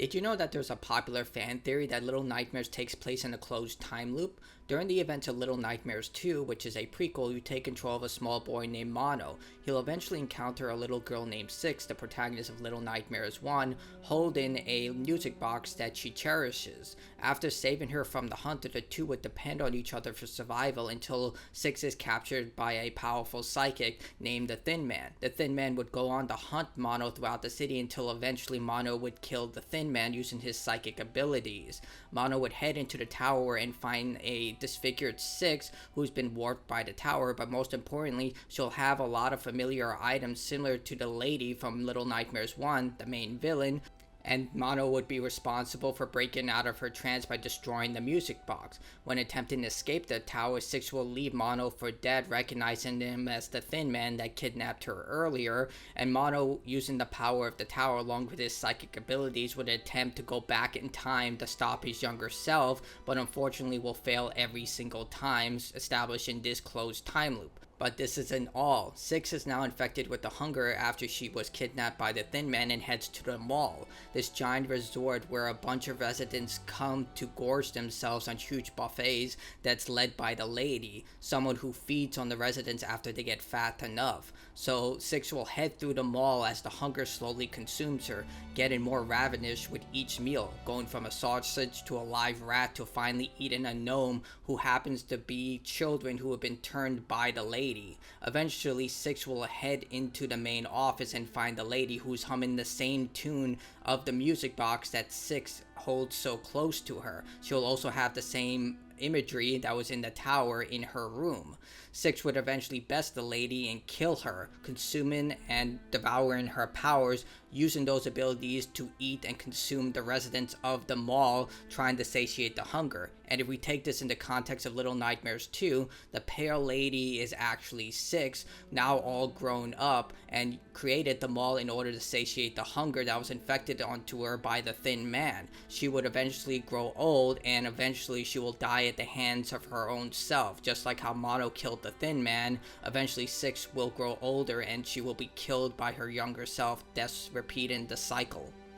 Did you know that there's a popular fan theory that Little Nightmares takes place in a closed time loop? During the events of Little Nightmares 2, which is a prequel, you take control of a small boy named Mono. He'll eventually encounter a little girl named Six, the protagonist of Little Nightmares 1, holding a music box that she cherishes. After saving her from the hunter, the two would depend on each other for survival until Six is captured by a powerful psychic named the Thin Man. The Thin Man would go on to hunt Mono throughout the city until eventually Mono would kill the Thin Man using his psychic abilities. Mono would head into the tower and find a disfigured Six who's been warped by the tower, but most importantly, she'll have a lot of familiar items similar to the lady from Little Nightmares 1, the main villain, and Mono would be responsible for breaking out of her trance by destroying the music box. When attempting to escape the tower, Six will leave Mono for dead, recognizing him as the Thin Man that kidnapped her earlier, and Mono, using the power of the tower along with his psychic abilities, would attempt to go back in time to stop his younger self, but unfortunately will fail every single time, establishing this closed time loop. But this isn't all. Six is now infected with the hunger after she was kidnapped by the Thin Man and heads to the mall, this giant resort where a bunch of residents come to gorge themselves on huge buffets that's led by the lady, someone who feeds on the residents after they get fat enough. So Six will head through the mall as the hunger slowly consumes her, getting more ravenous with each meal, going from a sausage to a live rat to finally eating a gnome who happens to be children who have been turned by the lady. Eventually, Six will head into the main office and find the lady who's humming the same tune of the music box that Six holds so close to her. She'll also have the same imagery that was in the tower in her room. Six would eventually best the lady and kill her, consuming and devouring her powers, using those abilities to eat and consume the residents of the mall, trying to satiate the hunger. And if we take this into context of Little Nightmares 2, the pale lady is actually Six, now all grown up, and created the mall in order to satiate the hunger that was infected onto her by the Thin Man. She would eventually grow old, and eventually she will die at the hands of her own self, just like how Mono killed the Thin Man. Eventually Six will grow older and she will be killed by her younger self, thus repeating the cycle.